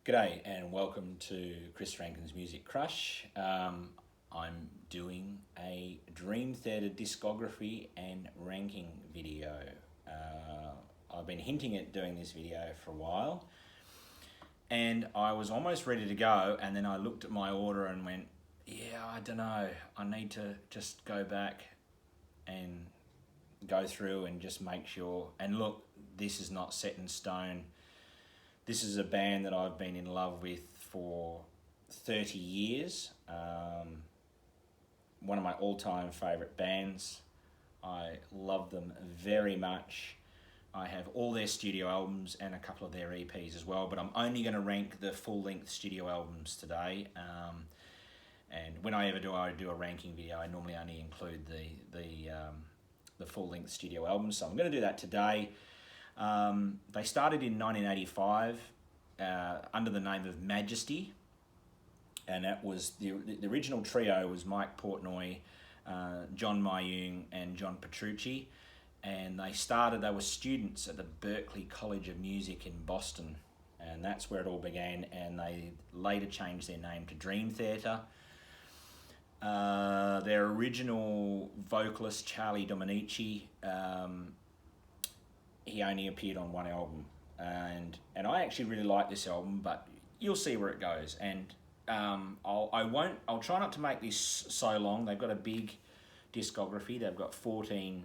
G'day and welcome to Chris Rankin's Music Crush. I'm doing a Dream Theater discography and ranking video. I've been hinting at doing this video for a while and I was almost ready to go, and then I looked at my order and went, yeah, I don't know, I need to just go back and go through and just make sure. And look, this is not set in stone. This is a band that I've been in love with for 30 years. One of my all-time favourite bands. I love them very much. I have all their studio albums and a couple of their EPs as well, but I'm only going to rank the full-length studio albums today. And when I do a ranking video, I normally only include the full-length studio albums. So I'm going to do that today. They started in 1985 under the name of Majesty, and that was the original trio was Mike Portnoy, John Mayung, and John Petrucci, and they were students at the Berklee College of Music in Boston, and that's where it all began. And they later changed their name to Dream Theater. Their original vocalist Charlie Dominici, he only appeared on one album, and I actually really like this album, but you'll see where it goes. And I'll try not to make this so long. They've got a big discography. They've got 14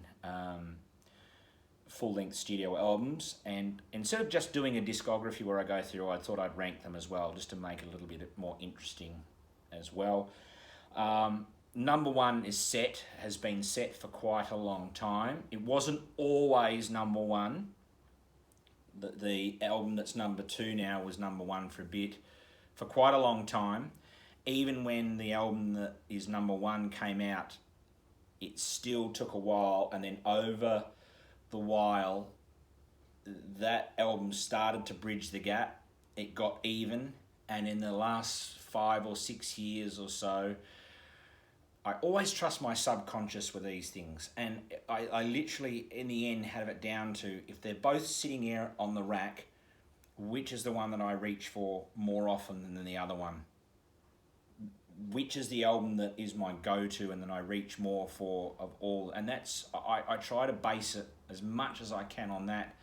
full-length studio albums, and instead of just doing a discography where I go through, I thought I'd rank them as well, just to make it a little bit more interesting as well. Number one has been set for quite a long time. It wasn't always number one. The album that's number two now was number one for a bit, for quite a long time. Even when the album that is number one came out, it still took a while, and then over the while, that album started to bridge the gap. It got even, and in the last 5 or 6 years or so, I always trust my subconscious with these things, and I literally, in the end, have it down to, if they're both sitting here on the rack, which is the one that I reach for more often than the other one? Which is the album that is my go-to and that I reach more for of all? And that's, I try to base it as much as I can on that.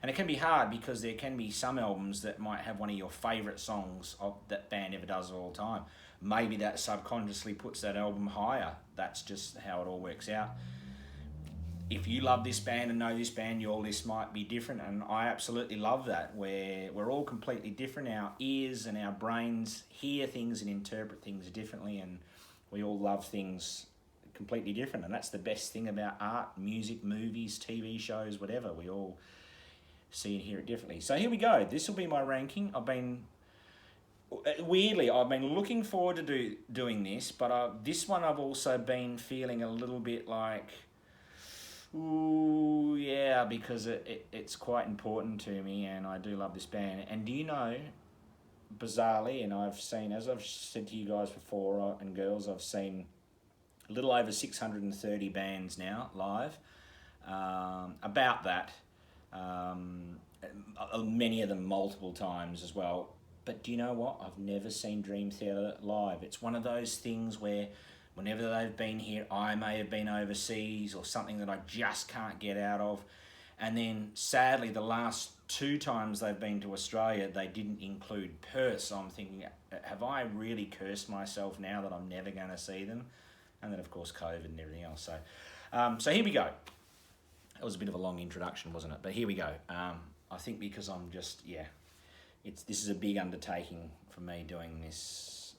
And it can be hard because there can be some albums that might have one of your favourite songs of that band ever does all the time. Maybe that subconsciously puts that album higher. That's just how it all works out. If you love this band and know this band, your list might be different, and I absolutely love that, where we're all completely different. Our ears and our brains hear things and interpret things differently, and we all love things completely different. And that's the best thing about art, music, movies, TV shows, whatever. We all see and hear it differently. So here we go. This will be my ranking. I've been looking forward to doing this, but this one I've also been feeling a little bit like, ooh, yeah, because it's quite important to me, and I do love this band. And do you know, bizarrely, and I've seen, as I've said to you guys before, and girls, I've seen a little over 630 bands now live, about that. Many of them multiple times as well. But do you know what? I've never seen Dream Theater live. It's one of those things where whenever they've been here, I may have been overseas or something that I just can't get out of. And then sadly, the last 2 times they've been to Australia, they didn't include Perth. So I'm thinking, have I really cursed myself now that I'm never going to see them? And then of course COVID and everything else. So here we go. That was a bit of a long introduction, wasn't it? But here we go. I think because I'm just, this is a big undertaking for me doing this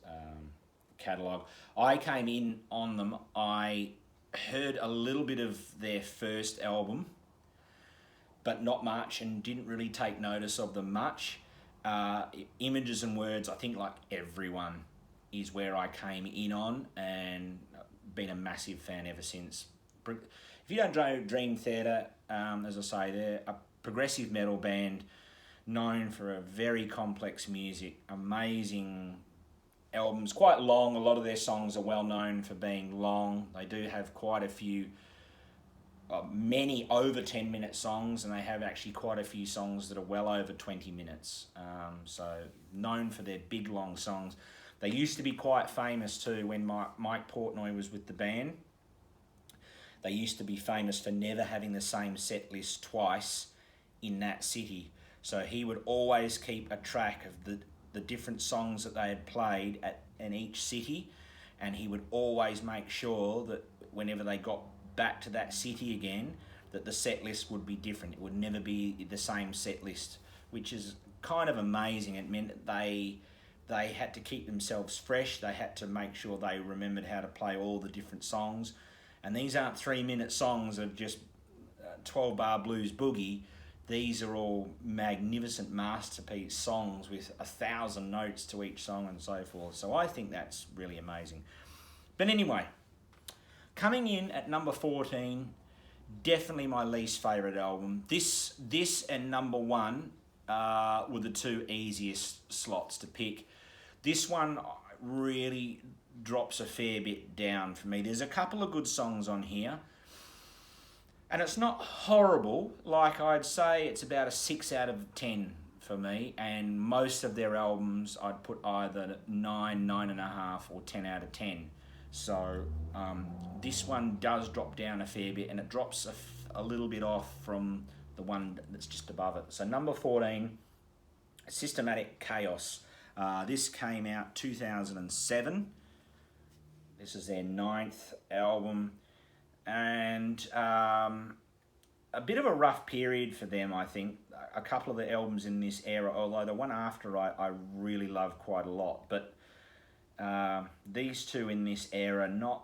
catalogue. I came in on them, I heard a little bit of their first album, but not much, and didn't really take notice of them much. Images and Words, I think like everyone, is where I came in on, and been a massive fan ever since. If you don't know Dream Theater, as I say, they're a progressive metal band known for a very complex music, amazing albums, quite long. A lot of their songs are well known for being long. They do have quite a few many over 10-minute songs, and they have actually quite a few songs that are well over 20 minutes. So known for their big long songs. They used to be quite famous too when Mike Portnoy was with the band. They used to be famous for never having the same set list twice in that city. So he would always keep a track of the different songs that they had played in each city, and he would always make sure that whenever they got back to that city again, that the set list would be different. It would never be the same set list, which is kind of amazing. It meant that they had to keep themselves fresh. They had to make sure they remembered how to play all the different songs. And these aren't 3-minute songs of just 12-bar blues boogie. These are all magnificent masterpiece songs with 1,000 notes to each song and so forth. So I think that's really amazing. But anyway, coming in at number 14, definitely my least favourite album. This and number 1 were the two easiest slots to pick. This one really drops a fair bit down for me. There's a couple of good songs on here, and it's not horrible. Like, I'd say it's about a 6 out of 10 for me, and most of their albums I'd put either 9, 9.5 or 10 out of 10. So this one does drop down a fair bit, and it drops a little bit off from the one that's just above it. So number 14, Systematic Chaos. This came out 2007. This is their 9th album, and a bit of a rough period for them, I think. A couple of the albums in this era, although the one after I really love quite a lot, but these two in this era, not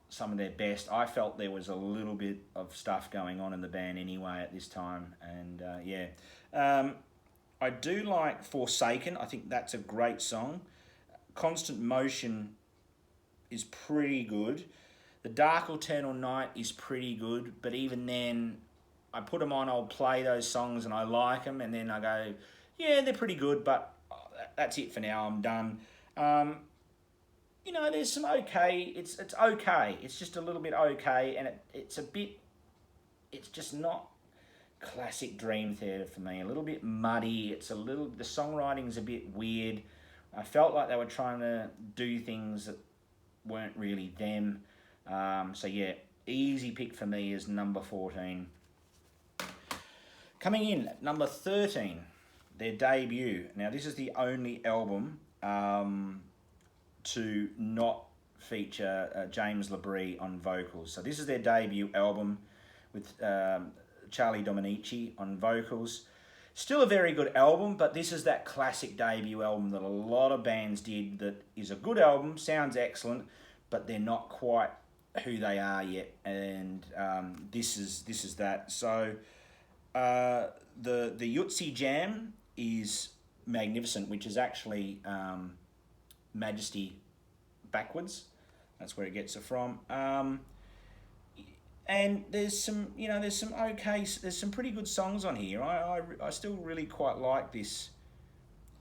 some of their best. I felt there was a little bit of stuff going on in the band anyway at this time, and I do like Forsaken. I think that's a great song. Constant Motion is pretty good. The Dark Eternal Night is pretty good, but even then, I put them on, I'll play those songs and I like them, and then I go, yeah, they're pretty good, but that's it for now, I'm done. There's some okay, it's okay, it's just a little bit okay, and it's just not classic Dream Theater for me. A little bit muddy, the songwriting's a bit weird. I felt like they were trying to do things that weren't really them. So yeah, easy pick for me is number 14. Coming in at number 13, their debut. Now this is the only album to not feature James Labrie on vocals. So this is their debut album with Charlie Dominici on vocals. Still a very good album, but this is that classic debut album that a lot of bands did, that is a good album, sounds excellent, but they're not quite who they are yet, and this is that. So the Yutzi Jam is magnificent, which is actually Majesty backwards. That's where it gets it from. And there's some pretty good songs on here. I still really quite like this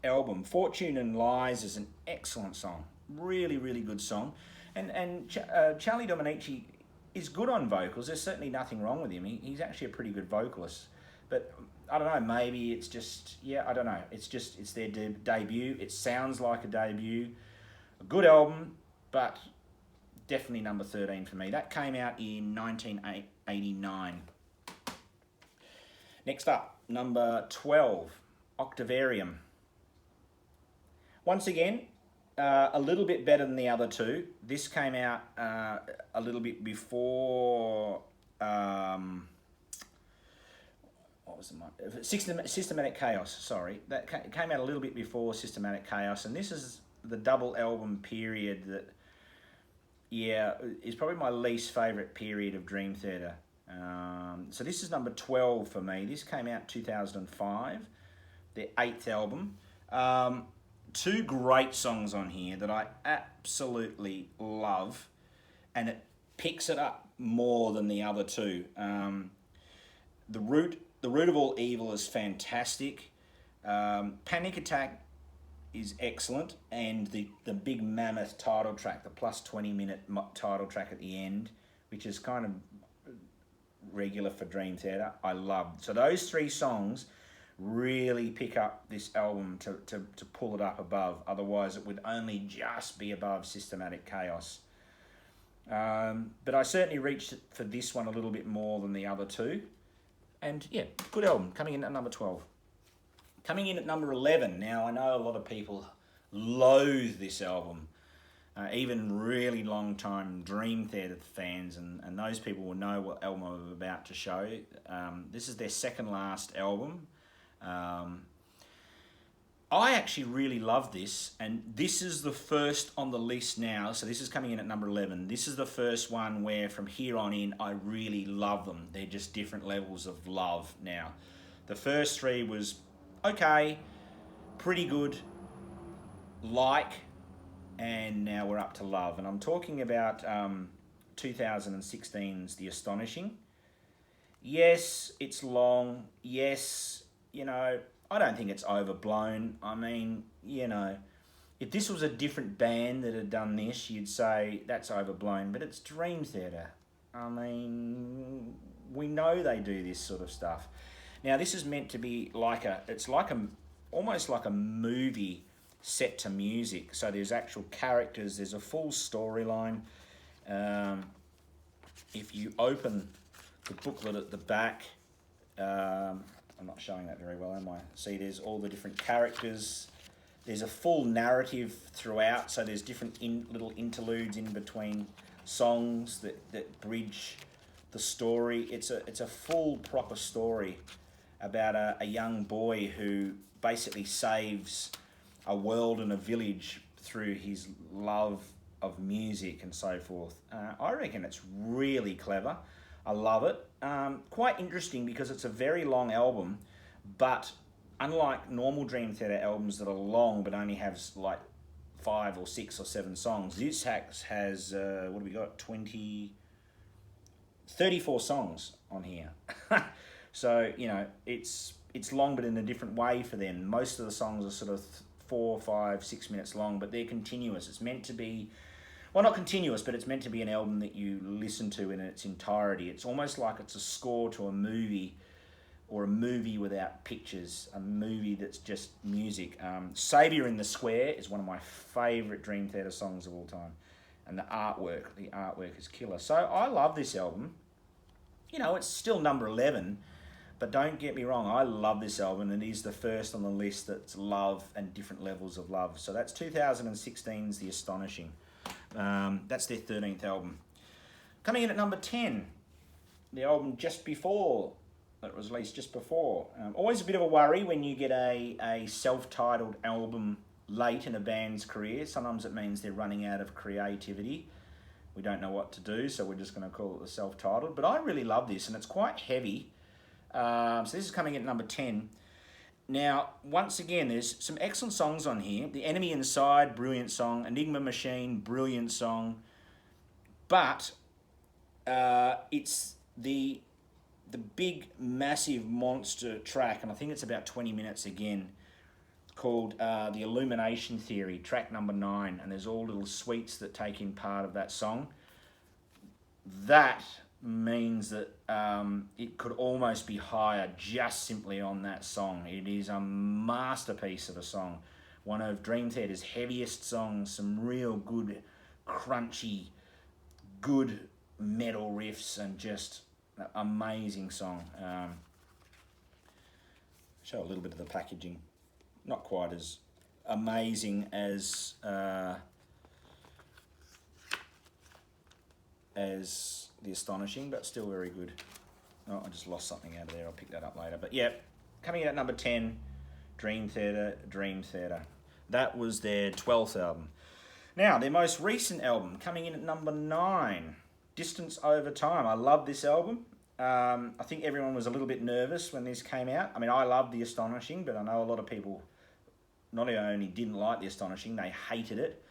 album. Fortune and Lies is an excellent song. Really, really good song. And Charlie Dominici is good on vocals. There's certainly nothing wrong with him. He's actually a pretty good vocalist. But I don't know, maybe it's just, I don't know. It's their debut. It sounds like a debut. A good album, but definitely number 13 for me. That came out in 1989. Next up, number 12, Octavarium. Once again, a little bit better than the other two. This came out a little bit before... what was the one? Systematic Chaos, sorry. That came out a little bit before Systematic Chaos, and this is the double album period that, is probably my least favourite period of Dream Theater. So this is number 12 for me. This came out 2005, their 8th album. Two great songs on here that I absolutely love, and it picks it up more than the other two. The Root of All Evil is fantastic. Panic Attack is excellent, and the big mammoth title track, the plus 20-minute title track at the end, which is kind of regular for Dream Theater, I loved. So those three songs really pick up this album to pull it up above. Otherwise, it would only just be above Systematic Chaos. But I certainly reached for this one a little bit more than the other two. And yeah, good album, coming in at number 12. Coming in at number 11. Now, I know a lot of people loathe this album. Even really long-time Dream Theater fans, and those people will know what album I'm about to show. This is their second last album. I actually really love this, and this is the first on the list now, so this is coming in at number 11. This is the first one where from here on in, I really love them. They're just different levels of love now. The first three was okay, pretty good, and now we're up to love. And I'm talking about 2016's The Astonishing. Yes, it's long. Yes, I don't think it's overblown. I mean, if this was a different band that had done this, you'd say that's overblown, but it's Dream Theater. I mean, we know they do this sort of stuff. Now, this is meant to be almost like a movie set to music. So there's actual characters, there's a full storyline. If you open the booklet at the back, I'm not showing that very well, am I? See, there's all the different characters. There's a full narrative throughout, so there's different little interludes in between songs that bridge the story. It's a full, proper story about a young boy who basically saves a world and a village through his love of music and so forth. I reckon it's really clever. I love it. Quite interesting because it's a very long album, but unlike normal Dream Theater albums that are long but only have like 5 or 6 or 7 songs, this has what have we got? 34 songs on here. So, it's long but in a different way for them. Most of the songs are sort of 4, 5, 6 minutes long, but they're continuous. It's meant to be, well, not continuous, but it's meant to be an album that you listen to in its entirety. It's almost like it's a score to a movie, or a movie without pictures, a movie that's just music. Saviour in the Square is one of my favourite Dream Theater songs of all time. And the artwork is killer. So I love this album. It's still number 11, but don't get me wrong, I love this album, and it is the first on the list that's love and different levels of love. So that's 2016's The Astonishing. That's their 13th album. Coming in at number 10, the album just before, that was released just before. Always a bit of a worry when you get a self-titled album late in a band's career. Sometimes it means they're running out of creativity. We don't know what to do, so we're just going to call it the self-titled. But I really love this, and it's quite heavy. So this is coming in at number 10. Now, once again, there's some excellent songs on here. The Enemy Inside, brilliant song. Enigma Machine, brilliant song. But it's the big, massive monster track, and I think it's about 20 minutes again, called The Illumination Theory, track number 9. And there's all little suites that take in part of that song. That means that it could almost be higher just simply on that song. It is a masterpiece of a song. One of Dream Theater's heaviest songs, some real good, crunchy, good metal riffs, and just an amazing song. Show a little bit of the packaging. Not quite as amazing as The Astonishing, but still very good. Oh, I just lost something out of there. I'll pick that up later. But yeah, coming in at number 10, Dream Theater. That was their 12th album. Now, their most recent album, coming in at number 9, Distance Over Time. I love this album. I think everyone was a little bit nervous when this came out. I mean, I love The Astonishing, but I know a lot of people not only didn't like The Astonishing, they hated it.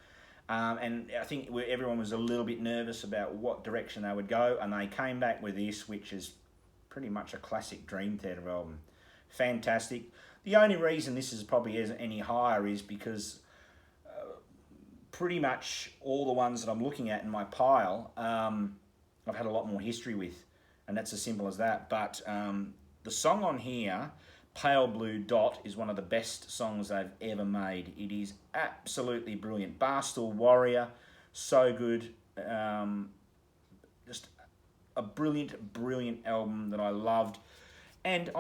And I think everyone was a little bit nervous about what direction they would go, and they came back with this, which is pretty much a classic Dream Theater album. Fantastic. The only reason this is probably isn't any higher is because pretty much all the ones that I'm looking at in my pile, I've had a lot more history with. and that's as simple as that. But the song on here, Pale Blue Dot, is one of the best songs they've ever made. It is absolutely brilliant. Barstool Warrior, so good. Just a brilliant album that I loved. And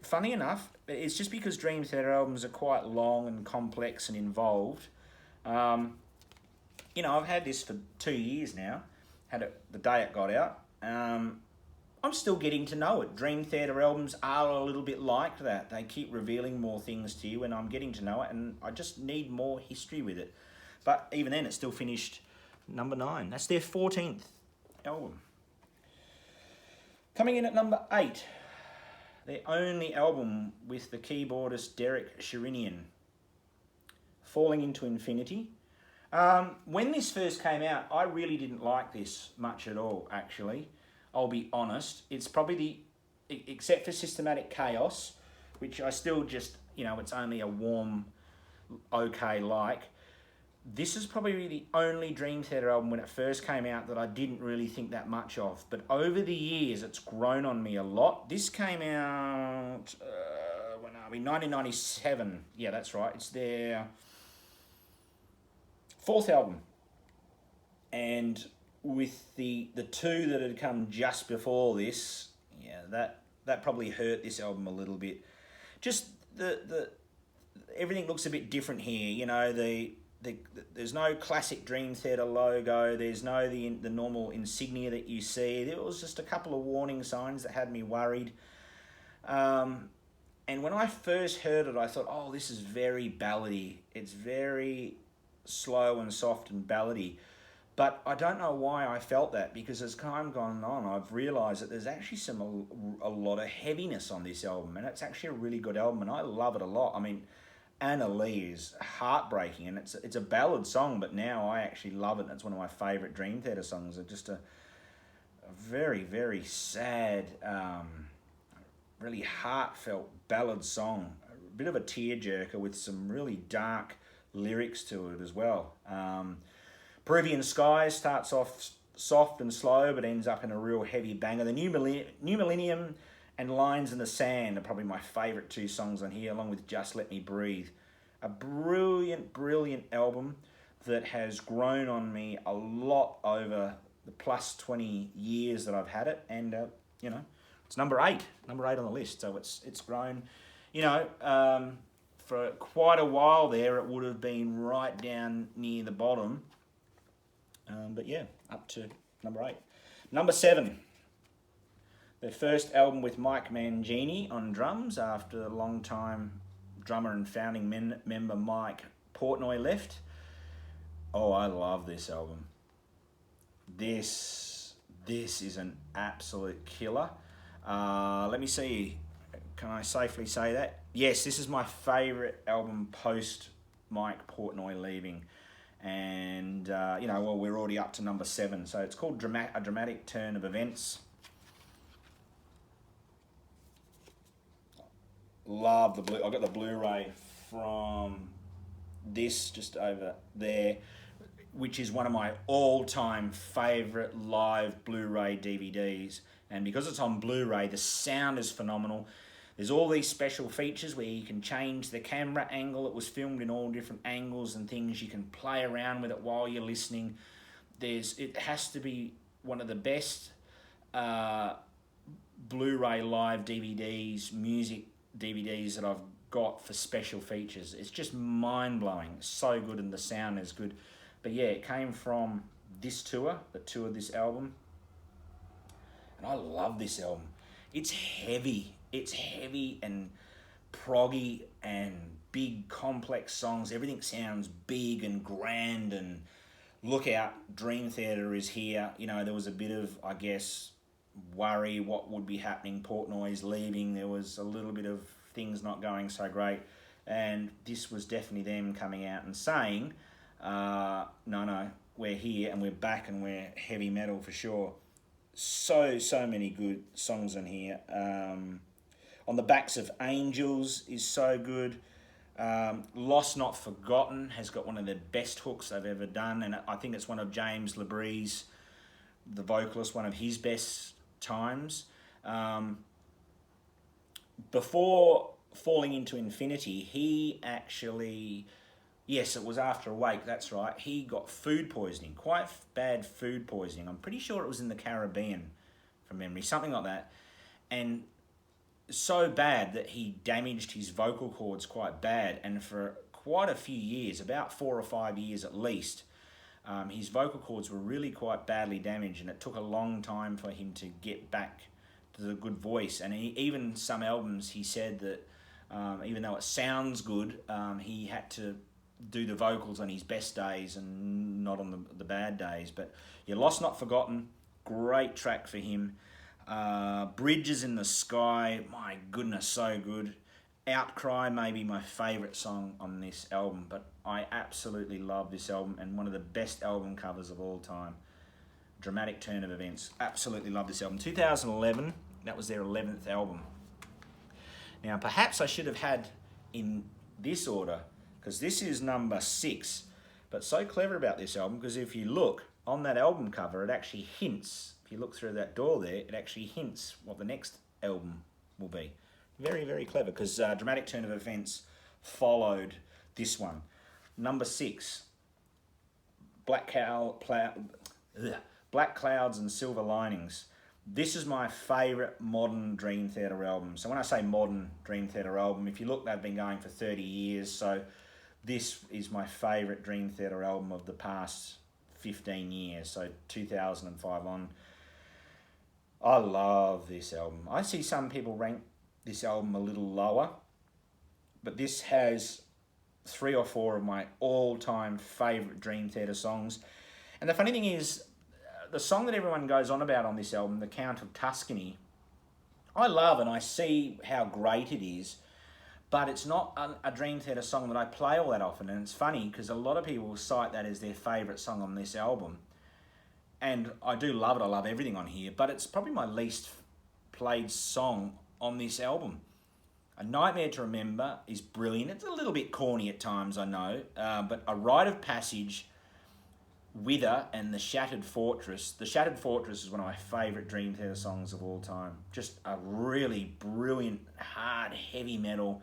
funny enough, it's just because Dream Theater albums are quite long and complex and involved. I've had this for 2 years now. Had it the day it got out. I'm still getting to know it. Dream Theater albums are a little bit like that. They keep revealing more things to you, and I'm getting to know it, and I just need more history with it. But even then, it still finished number 9. That's their 14th album. Coming in at number 8, their only album with the keyboardist Derek Sherinian, Falling Into Infinity. When this first came out, I really didn't like this much at all, actually. I'll be honest. It's probably except for Systematic Chaos, which I still just, it's only a warm, okay like. This is probably the only Dream Theater album when it first came out that I didn't really think that much of. But over the years, it's grown on me a lot. This came out, when are we? 1997. Yeah, that's right. It's their 4th album. And with the two that had come just before this, that probably hurt this album a little bit. Just the everything looks a bit different here. There's no classic Dream Theater logo. There's no the normal insignia that you see. There was just a couple of warning signs that had me worried. And when I first heard it, I thought, oh, this is very ballady. It's very slow and soft and ballady. But I don't know why I felt that, because as time gone on, I've realised that there's actually a lot of heaviness on this album, and it's actually a really good album, and I love it a lot. I mean, Anna Lee is heartbreaking, and it's a ballad song, but now I actually love it. It's one of my favourite Dream Theater songs. It's just a very, very sad, really heartfelt ballad song. A bit of a tearjerker with some really dark lyrics to it as well. Peruvian Skies starts off soft and slow, but ends up in a real heavy banger. The New Millennium and Lines in the Sand are probably my favourite 2 songs on here, along with Just Let Me Breathe. A brilliant album that has grown on me a lot over the plus 20 years that I've had it. And, it's number 8 on the list. So it's grown, for quite a while there. It would have been right down near the bottom. But yeah, up to number 8. Number 7. Their first album with Mike Mangini on drums after a long-time drummer and founding member Mike Portnoy left. Oh, I love this album. This is an absolute killer. Let me see. Can I safely say that? Yes, this is my favourite album post Mike Portnoy leaving. And, we're already up to number 7. So it's called A Dramatic Turn of Events. Love the blue. I got the Blu-ray from this just over there, which is one of my all-time favourite live Blu-ray DVDs. And because it's on Blu-ray, the sound is phenomenal. There's all these special features where you can change the camera angle. It was filmed in all different angles and things. You can play around with it while you're listening. It has to be one of the best Blu-ray live DVDs, music DVDs that I've got for special features. It's just mind-blowing. It's so good, and the sound is good. But yeah, it came from this tour, the tour of this album. And I love this album. It's heavy. It's heavy and proggy and big, complex songs. Everything sounds big and grand, and look out, Dream Theater is here. There was a bit of, I guess, worry what would be happening. Portnoy's leaving. There was a little bit of things not going so great. And this was definitely them coming out and saying, no, we're here and we're back and we're heavy metal for sure. So many good songs in here. On the Backs of Angels is so good. Lost Not Forgotten has got one of the best hooks they've ever done, and I think it's one of James LeBrie's, the vocalist, one of his best times. Before falling into infinity, he actually, yes, it was after Awake, that's right, he got food poisoning, quite bad food poisoning. I'm pretty sure it was in the Caribbean, from memory, something like that. And so bad that he damaged his vocal cords quite bad, and for quite a few years, about 4 or 5 years at least, his vocal cords were really quite badly damaged, and it took a long time for him to get back to the good voice. And even some albums, he said that even though it sounds good, he had to do the vocals on his best days and not on the bad days. But yeah, Lost Not Forgotten, great track for him. Bridges in the Sky, my goodness, so good. Outcry may be my favourite song on this album, but I absolutely love this album, and one of the best album covers of all time. Dramatic Turn of Events, absolutely love this album. 2011, that was their 11th album. Now perhaps I should have had in this order, because this is number 6, but so clever about this album, because if you look on that album cover, it actually hints, if you look through that door there, it actually hints what the next album will be. Very, very clever, because Dramatic Turn of Events followed this one. Number 6, Black Clouds and Silver Linings. This is my favourite modern Dream Theater album. So when I say modern Dream Theater album, if you look, they've been going for 30 years. So this is my favourite Dream Theater album of the past 15 years. So 2005 on. I love this album. I see some people rank this album a little lower, but this has 3 or 4 of my all-time favourite Dream Theater songs. And the funny thing is, the song that everyone goes on about on this album, The Count of Tuscany, I love and I see how great it is, but it's not a Dream Theater song that I play all that often. And it's funny because a lot of people cite that as their favourite song on this album. And I do love it, I love everything on here, but it's probably my least played song on this album. A Nightmare to Remember is brilliant. It's a little bit corny at times, I know, but A Rite of Passage, Wither, and The Shattered Fortress. The Shattered Fortress is one of my favourite Dream Theater songs of all time. Just a really brilliant, hard, heavy metal,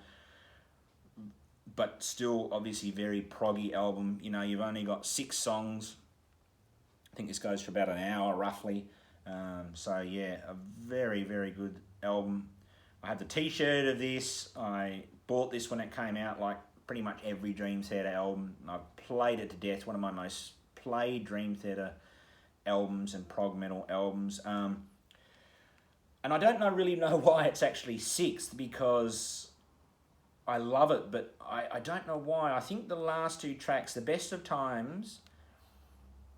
but still obviously very proggy album. You know, you've only got 6 songs. I think this goes for about an hour roughly. So yeah, a very, very good album. I have the t-shirt of this. I bought this when it came out, like pretty much every Dream Theater album. I've played it to death. One of my most played Dream Theater albums and prog metal albums. And I don't really know why it's actually 6th, because I love it, but I don't know why. I think the last 2 tracks, The Best of Times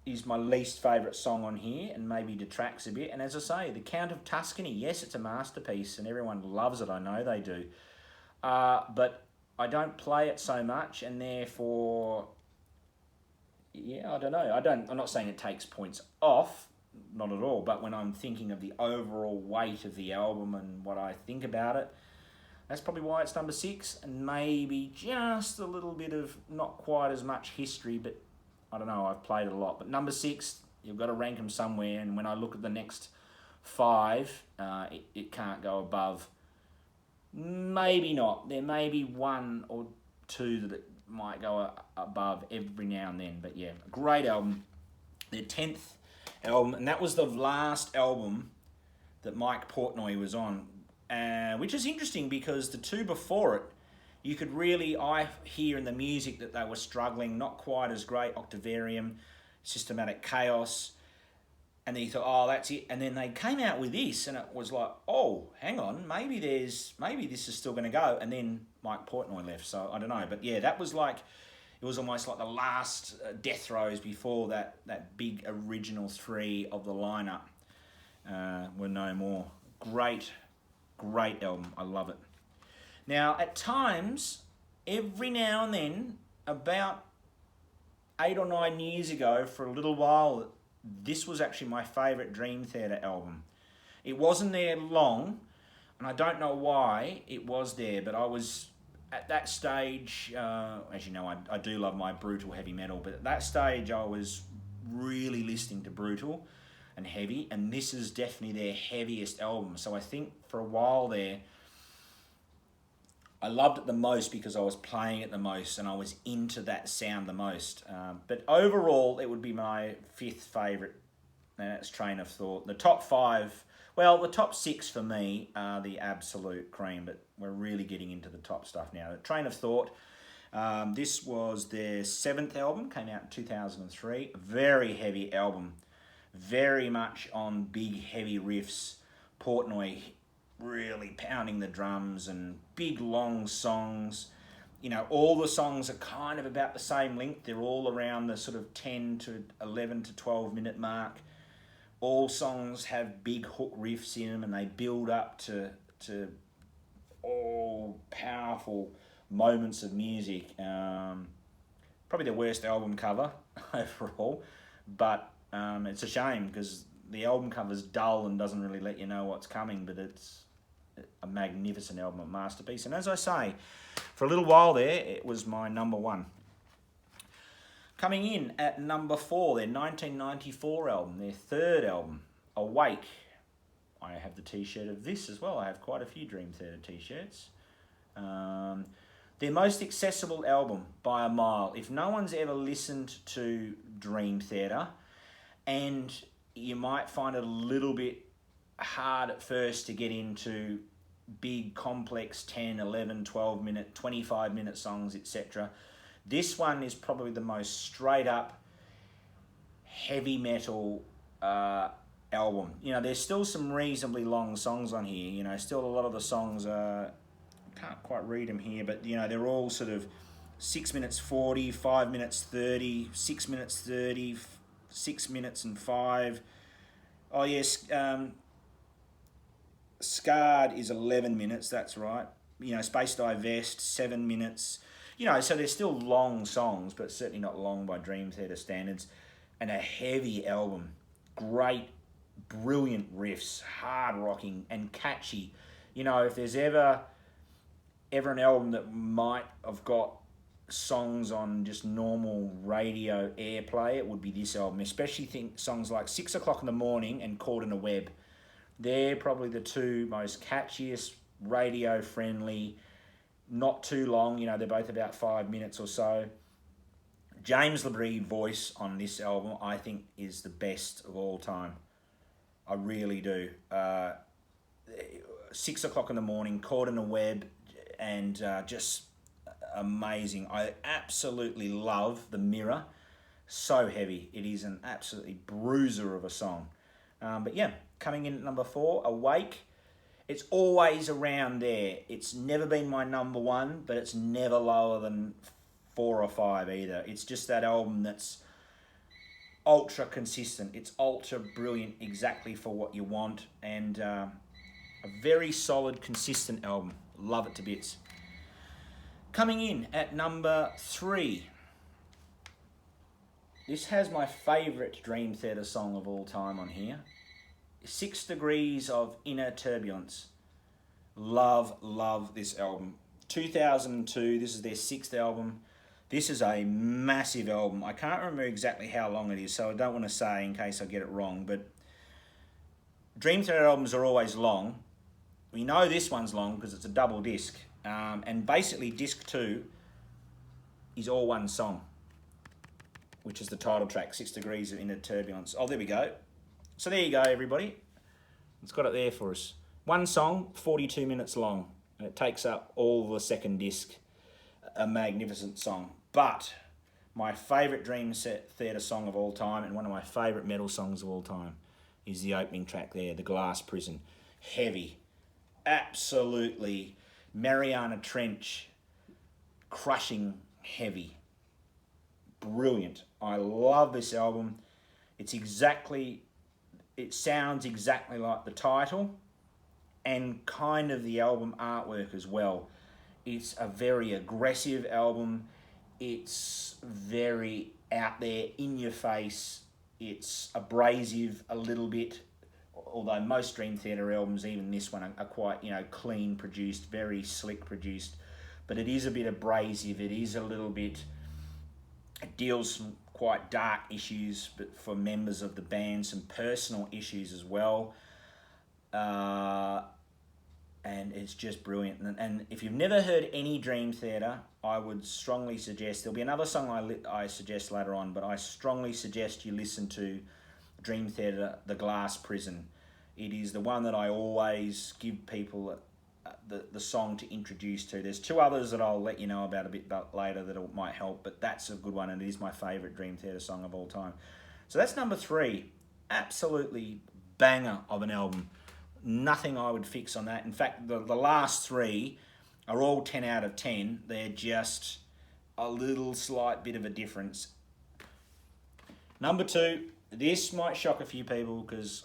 is my least favourite song on here and maybe detracts a bit. And as I say, The Count of Tuscany, yes, it's a masterpiece and everyone loves it, I know they do. But I don't play it so much, and therefore, yeah, I don't know. I'm not saying it takes points off, not at all, but when I'm thinking of the overall weight of the album and what I think about it, that's probably why it's number 6, and maybe just a little bit of not quite as much history, but I don't know, I've played it a lot. But number 6, you've got to rank them somewhere, and when I look at the next 5, it can't go above. Maybe not. There may be 1 or 2 that it might go above every now and then. But yeah, great album. Their 10th album, and that was the last album that Mike Portnoy was on, which is interesting because the 2 before it, you could really, I hear in the music that they were struggling, not quite as great. Octavarium, Systematic Chaos, and then you thought, oh, that's it. And then they came out with this, and it was like, oh, hang on, maybe this is still going to go. And then Mike Portnoy left, so I don't know. But yeah, that was like, it was almost like the last death throes before that big original 3 of the lineup were no more. Great album. I love it. Now, at times, every now and then, about 8 or 9 years ago, for a little while, this was actually my favourite Dream Theater album. It wasn't there long, and I don't know why it was there, but I was, at that stage, as you know, I do love my brutal heavy metal, but at that stage I was really listening to brutal, and heavy, and this is definitely their heaviest album. So I think for a while there, I loved it the most because I was playing it the most and I was into that sound the most. But overall, it would be my fifth favourite, and that's Train of Thought. The top five, well, the top six for me are the absolute cream, but we're really getting into the top stuff now. The Train of Thought, this was their seventh album, came out in 2003. Very heavy album, very much on big, heavy riffs. Portnoy really pounding the drums and big long songs. You know, all the songs are kind of about the same length. They're all around the sort of 10 to 11 to 12 minute mark. All songs have big hook riffs in them and they build up to all powerful moments of music. Probably the worst album cover overall, but it's a shame because the album cover's dull and doesn't really let you know what's coming, but it's a magnificent album, a masterpiece. And as I say, for a little while there, it was my number one. Coming in at number four, their 1994 album, their third album, Awake. I have the t-shirt of this as well. I have quite a few Dream Theater t-shirts. Their most accessible album by a mile. If no one's ever listened to Dream Theater, and you might find it a little bit hard at first to get into big, complex 10, 11, 12 minute, 25 minute songs, etc. This one is probably the most straight up heavy metal album. You know, there's still some reasonably long songs on here. You know, still a lot of the songs are, I can't quite read them here, but you know, they're all sort of 6 minutes 40, 5 minutes 30, 6 minutes 30, 6 minutes and 5. Oh yes, Scarred is 11 minutes, that's right. You know, Space Divest, 7 minutes. You know, so they're still long songs, but certainly not long by Dream Theater standards. And a heavy album. Great, brilliant riffs, hard rocking and catchy. You know, if there's ever an album that might have got songs on just normal radio airplay, it would be this album. Especially think songs like 6 o'clock in the morning and Caught in a Web. They're probably the two most catchiest, radio friendly, not too long, you know, they're both about 5 minutes or so. James LaBrie voice on this album, I think, is the best of all time. I really do. 6 o'clock in the morning, Caught in a Web, and just amazing. I absolutely love The Mirror. So heavy. It is an absolutely bruiser of a song. But yeah, coming in at number 4, Awake. It's always around there. It's never been my number one, but it's never lower than 4 or 5 either. It's just that album that's ultra consistent. It's ultra brilliant, exactly for what you want, and a very solid, consistent album. Love it to bits. Coming in at number 3. This has my favourite Dream Theater song of all time on here. 6 Degrees of Inner Turbulence. Love this album. 2002, this is their 6th album. This is a massive album. I can't remember exactly how long it is, so I don't want to say in case I get it wrong, but Dream Theater albums are always long. We know this one's long because it's a double disc. And basically disc 2 is all one song, which is the title track, 6 Degrees of Inner Turbulence. Oh, there we go. So there you go, everybody. It's got it there for us. One song, 42 minutes long, and it takes up all the second disc. A magnificent song. But my favourite Dream Theater song of all time, and one of my favourite metal songs of all time, is the opening track there, The Glass Prison. Heavy. Absolutely Mariana Trench. Crushing heavy. Brilliant. I love this album. It sounds exactly like the title and kind of the album artwork as well. It's a very aggressive album. It's very out there, in your face. It's abrasive a little bit, although most Dream Theater albums, even this one, are quite, you know, clean produced, very slick produced. But it is a bit abrasive. It is a little bit, it deals quite dark issues, but for members of the band, some personal issues as well. And it's just brilliant. And if you've never heard any Dream Theater, I would strongly suggest, there'll be another song I suggest later on, but I strongly suggest you listen to Dream Theater, The Glass Prison. It is the one that I always give people the song to introduce to. There's two others that I'll let you know about a bit later that might help, but that's a good one, and it is my favourite Dream Theater song of all time. So that's number 3. Absolutely banger of an album. Nothing I would fix on that. In fact, the last 3 are all 10 out of 10. They're just a little slight bit of a difference. Number 2, this might shock a few people because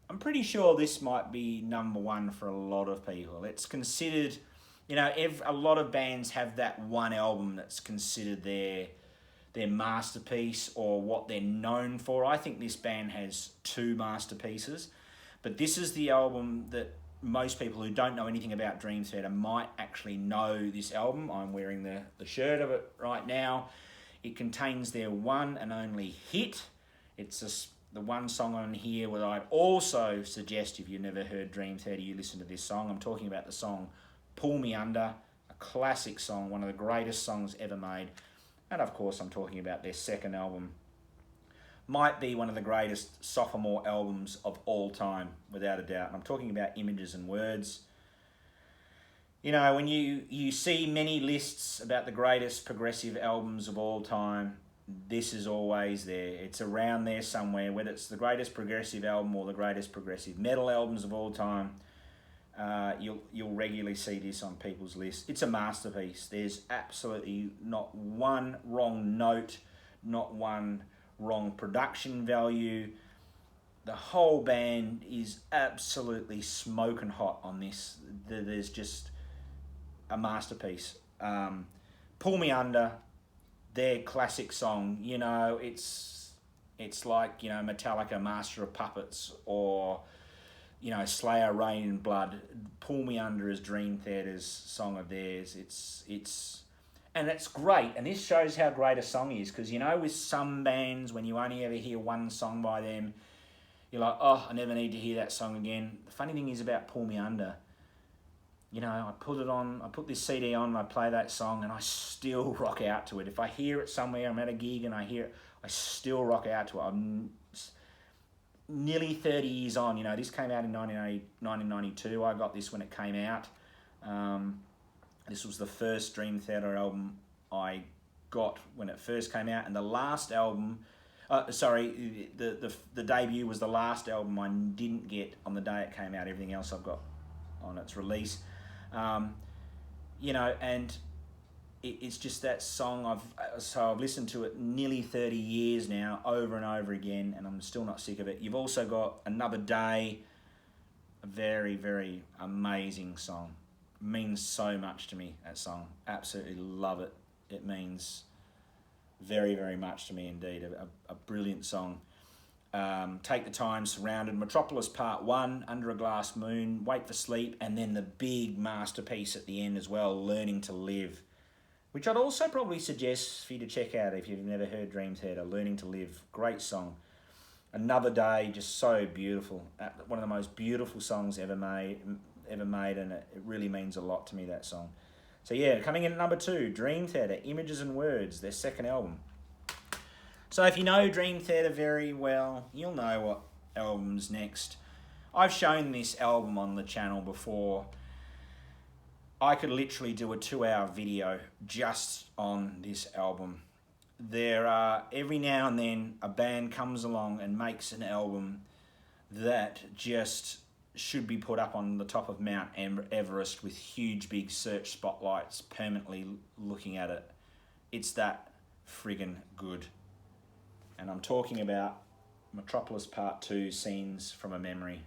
I'm pretty sure this might be number 1 for a lot of people. It's considered, a lot of bands have that one album that's considered their masterpiece or what they're known for. I think this band has 2 masterpieces. But this is the album that most people who don't know anything about Dream Theater might actually know this album. I'm wearing the shirt of it right now. It contains their one and only hit. It's the one song on here where I'd also suggest, if you've never heard Dream Theater, you listen to this song. I'm talking about the song Pull Me Under, a classic song, one of the greatest songs ever made. And of course, I'm talking about their second album. Might be one of the greatest sophomore albums of all time, without a doubt. And I'm talking about Images and Words. When you see many lists about the greatest progressive albums of all time, this is always there. It's around there somewhere, whether it's the greatest progressive album or the greatest progressive metal albums of all time. You'll regularly see this on people's lists. It's a masterpiece. There's absolutely not one wrong note, not one wrong production value. The whole band is absolutely smoking hot on this. There's just a masterpiece. Pull Me Under, their classic song. It's like Metallica, Master of Puppets, or Slayer, Rain and Blood. Pull Me Under is Dream Theater's song of theirs. And it's great, and this shows how great a song is, because with some bands, when you only ever hear one song by them, you're like, oh, I never need to hear that song again. The funny thing is about Pull Me Under, I put this CD on and I play that song and I still rock out to it. If I hear it somewhere, I'm at a gig and I hear it, I still rock out to it. I'm nearly 30 years on. This came out in 1992. I got this when it came out. This was the first Dream Theater album I got when it first came out, and the last album, the debut was the last album I didn't get on the day it came out. Everything else I've got on its release, and it's just that song. I've listened to it nearly 30 years now, over and over again, and I'm still not sick of it. You've also got Another Day, a very, very amazing song. Means so much to me, that song. Absolutely love it. It means very, very much to me indeed. A brilliant song. Take the Time, Surrounded, Metropolis Part 1, Under a Glass Moon, Wait for Sleep, and then the big masterpiece at the end as well, Learning to Live, which I'd also probably suggest for you to check out if you've never heard Dream Theater. Learning to Live, great song. Another Day, just so beautiful. One of the most beautiful songs ever made, and it really means a lot to me, that song. So yeah, coming in at number 2, Dream Theater, Images and Words, their second album. So if you know Dream Theater very well, you'll know what album's next. I've shown this album on the channel before. I could literally do a 2-hour video just on this album. There are, every now and then, a band comes along and makes an album that just should be put up on the top of Mount Everest with huge big search spotlights permanently looking at it. It's that friggin' good. And I'm talking about Metropolis Part 2, Scenes from a Memory.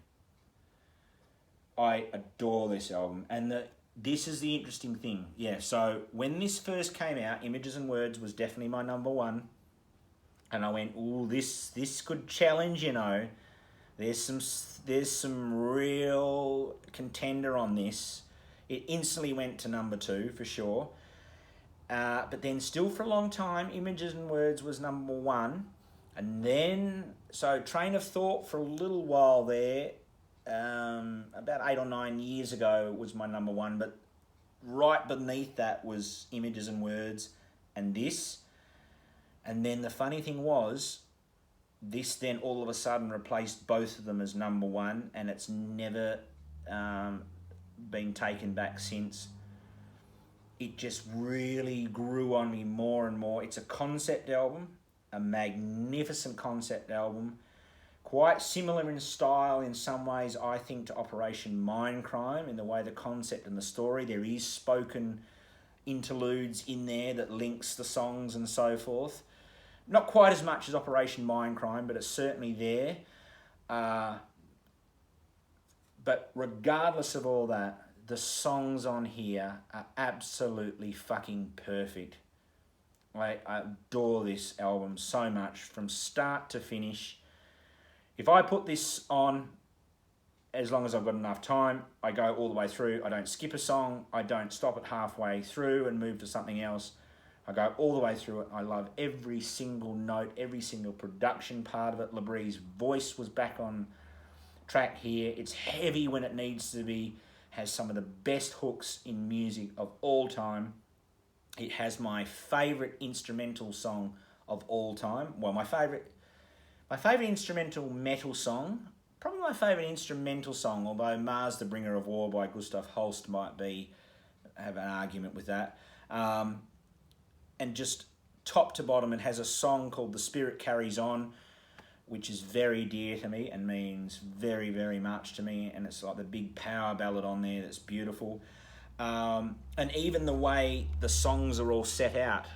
I adore this album, and this is the interesting thing. Yeah, so when this first came out, Images and Words was definitely my number 1. And I went, ooh, this could challenge, There's some real contender on this. It instantly went to number 2 for sure. But then still for a long time, Images and Words was number one. And then, so Train of Thought for a little while there, about 8 or 9 years ago was my number one. But right beneath that was Images and Words and this. And then the funny thing was, this then all of a sudden replaced both of them as number one, and it's never been taken back since. It just really grew on me more and more. It's a concept album, a magnificent concept album, quite similar in style in some ways, I think, to Operation Mindcrime in the way the concept and the story. There is spoken interludes in there that links the songs and so forth. Not quite as much as Operation Mindcrime, but it's certainly there. But regardless of all that, the songs on here are absolutely fucking perfect. I adore this album so much from start to finish. If I put this on, as long as I've got enough time, I go all the way through. I don't skip a song. I don't stop it halfway through and move to something else. I go all the way through it. I love every single note, every single production part of it. Labrie's voice was back on track here. It's heavy when it needs to be. Has some of the best hooks in music of all time. It has my favourite instrumental song of all time. Well, my favourite instrumental metal song, probably my favourite instrumental song, although Mars the Bringer of War by Gustav Holst might have an argument with that. And just top to bottom, it has a song called The Spirit Carries On, which is very dear to me and means very, very much to me. And it's like the big power ballad on there that's beautiful. And even the way the songs are all set out,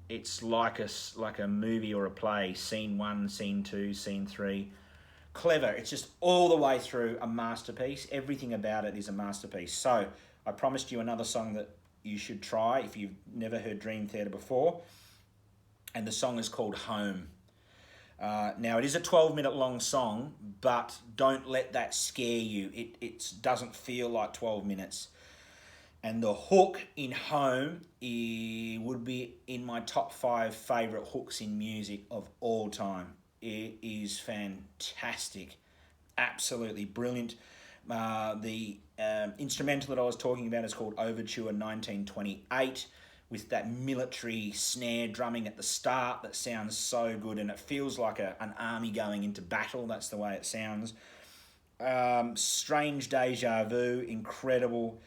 it's like a movie or a play, scene 1, scene 2, scene 3. Clever. It's just all the way through a masterpiece. Everything about it is a masterpiece. So I promised you another song that you should try if you've never heard Dream Theater before. And the song is called Home. Now, it is a 12-minute long song, but don't let that scare you. It doesn't feel like 12 minutes. And the hook in Home would be in my top 5 favourite hooks in music of all time. It is fantastic. Absolutely brilliant. The instrumental that I was talking about is called Overture 1928, with that military snare drumming at the start that sounds so good, and it feels like an army going into battle. That's the way it sounds. Strange Deja Vu, incredible.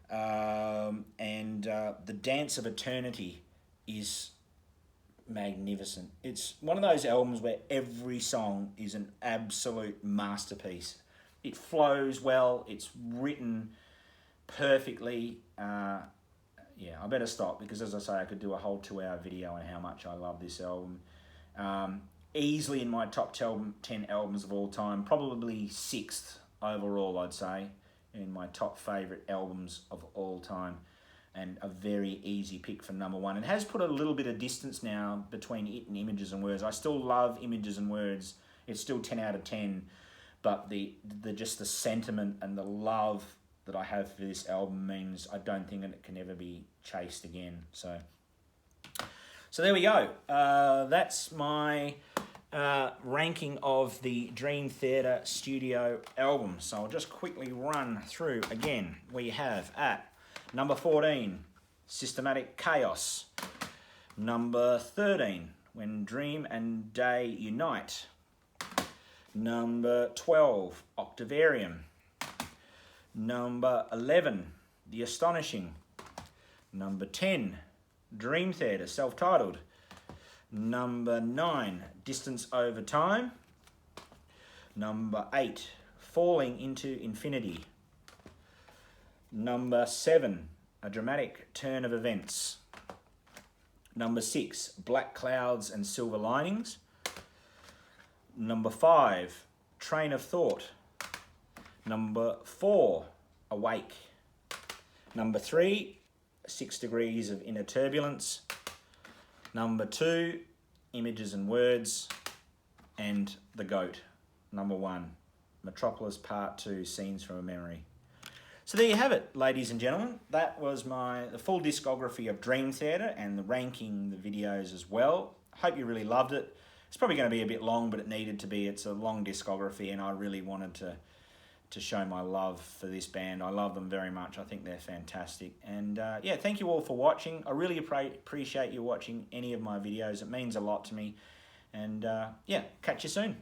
And The Dance of Eternity is magnificent. It's one of those albums where every song is an absolute masterpiece. It flows well. It's written perfectly. Yeah, I better stop because, as I say, I could do a whole 2-hour video on how much I love this album. Easily in my top 10 albums of all time, probably 6th overall, I'd say, in my top favourite albums of all time, and a very easy pick for number one. It has put a little bit of distance now between it and Images and Words. I still love Images and Words. It's still 10 out of 10, but the sentiment and the love that I have for this album means I don't think it can ever be chased again. So there we go. That's my ranking of the Dream Theater studio album. So I'll just quickly run through again. We have at number 14, Systematic Chaos. Number 13, When Dream and Day Unite. Number 12, Octavarium. Number 11, The Astonishing. Number 10, Dream Theater, self-titled. Number 9, Distance Over Time. Number 8, Falling Into Infinity. Number 7, A Dramatic Turn of Events. Number 6, Black Clouds and Silver Linings. Number 5, Train of Thought. Number 4, Awake. Number 3, 6 Degrees of Inner Turbulence. Number 2, Images and Words. And the GOAT, number 1, Metropolis Part 2, Scenes from a Memory. So there you have it, ladies and gentlemen. That was the full discography of Dream Theater and the ranking the videos as well. Hope you really loved it. It's probably going to be a bit long, but it needed to be. It's a long discography, and I really wanted to show my love for this band. I love them very much. I think they're fantastic. And yeah, thank you all for watching. I really appreciate you watching any of my videos. It means a lot to me. And yeah, catch you soon.